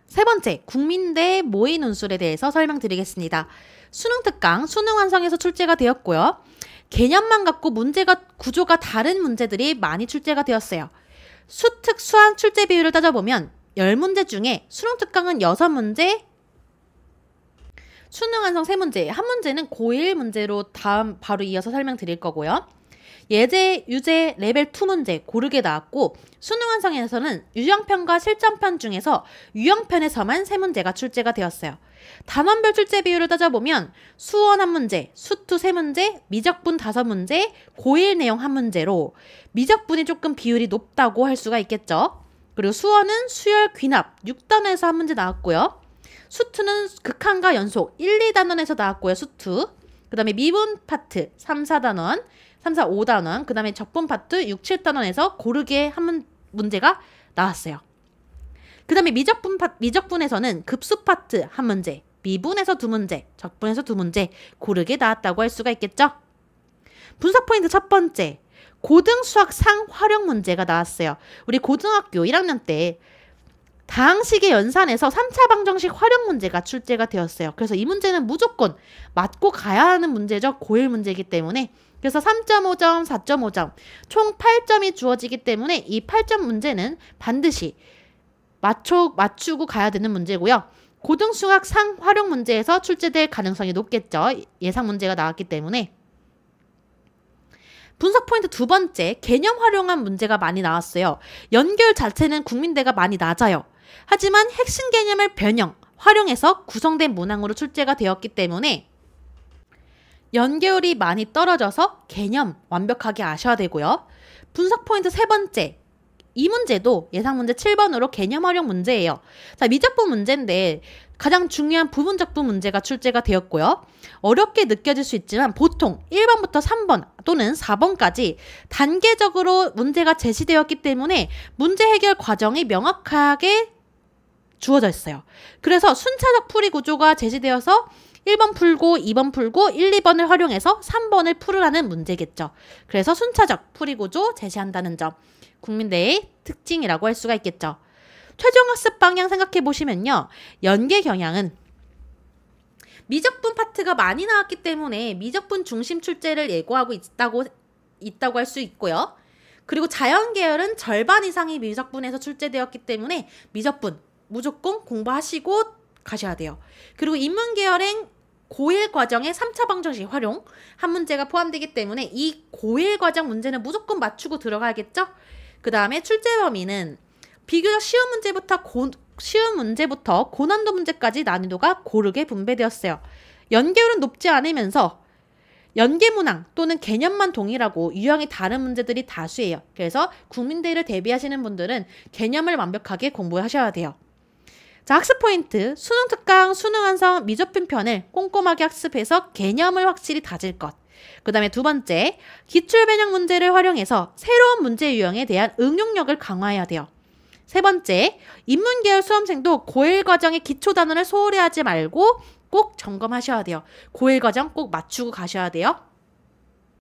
세 번째, 국민대 모의 논술에 대해서 설명드리겠습니다. 수능 특강, 수능 완성에서 출제가 되었고요. 개념만 갖고 문제가 구조가 다른 문제들이 많이 출제가 되었어요. 수특, 수한 출제 비율을 따져보면 10문제 중에 수능 특강은 6문제, 수능 완성 3문제, 한 문제는 고1 문제로 다음 바로 이어서 설명드릴 거고요. 예제, 유제, 레벨 2 문제 고르게 나왔고 수능 완성에서는 유형편과 실전편 중에서 유형편에서만 3문제가 출제가 되었어요. 단원별 출제 비율을 따져보면 수원 1문제, 수투 3문제, 미적분 5문제, 고1 내용 1문제로 미적분이 조금 비율이 높다고 할 수가 있겠죠. 그리고 수원은 수열, 귀납 6단원에서 1문제 나왔고요. 수투는 극한과 연속 1, 2단원에서 나왔고요. 수투. 그 다음에 미분 파트 3, 4단원, 3, 4, 5단원, 그 다음에 적분 파트 6, 7단원에서 고르게 한 문제가 나왔어요. 그 다음에 미적분에서는 급수 파트 한 문제, 미분에서 2문제, 적분에서 2문제 고르게 나왔다고 할 수가 있겠죠. 분석 포인트 첫 번째, 고등수학 상 활용 문제가 나왔어요. 우리 고등학교 1학년 때 다항식의 연산에서 3차 방정식 활용 문제가 출제가 되었어요. 그래서 이 문제는 무조건 맞고 가야 하는 문제죠. 고1 문제이기 때문에. 그래서 3.5점, 4.5점, 총 8점이 주어지기 때문에 이 8점 문제는 반드시 맞추고 가야 되는 문제고요. 고등수학 상 활용 문제에서 출제될 가능성이 높겠죠. 예상 문제가 나왔기 때문에. 분석 포인트 두 번째, 개념 활용한 문제가 많이 나왔어요. 연결 자체는 국민대가 많이 낮아요. 하지만 핵심 개념을 변형, 활용해서 구성된 문항으로 출제가 되었기 때문에 연결이 많이 떨어져서 개념 완벽하게 아셔야 되고요. 분석 포인트 세 번째, 이 문제도 예상 문제 7번으로 개념 활용 문제예요. 자, 미적분 문제인데 가장 중요한 부분적분 문제가 출제가 되었고요. 어렵게 느껴질 수 있지만 보통 1번부터 3번 또는 4번까지 단계적으로 문제가 제시되었기 때문에 문제 해결 과정이 명확하게 주어져 있어요. 그래서 순차적 풀이 구조가 제시되어서 1번 풀고 2번 풀고 1, 2번을 활용해서 3번을 풀으라는 문제겠죠. 그래서 순차적 풀이 구조 제시한다는 점, 국민대의 특징이라고 할 수가 있겠죠. 최종 학습 방향 생각해 보시면요. 연계 경향은 미적분 파트가 많이 나왔기 때문에 미적분 중심 출제를 예고하고 있다고 할 수 있고요. 그리고 자연 계열은 절반 이상이 미적분에서 출제되었기 때문에 미적분 무조건 공부하시고 가셔야 돼요. 그리고 인문 계열은 고1 과정에 3차 방정식 활용 한 문제가 포함되기 때문에 이 고1 과정 문제는 무조건 맞추고 들어가야겠죠? 그 다음에 출제 범위는 비교적 쉬운 문제부터 고난도 문제까지 난이도가 고르게 분배되었어요. 연계율은 높지 않으면서 연계문항 또는 개념만 동일하고 유형이 다른 문제들이 다수예요. 그래서 국민대를 대비하시는 분들은 개념을 완벽하게 공부하셔야 돼요. 자, 학습 포인트. 수능 특강, 수능 완성, 미적분 편을 꼼꼼하게 학습해서 개념을 확실히 다질 것. 그 다음에 두 번째, 기출 변형 문제를 활용해서 새로운 문제 유형에 대한 응용력을 강화해야 돼요. 세 번째, 인문계열 수험생도 고1 과정의 기초 단원을 소홀히 하지 말고 꼭 점검하셔야 돼요. 고1 과정 꼭 맞추고 가셔야 돼요.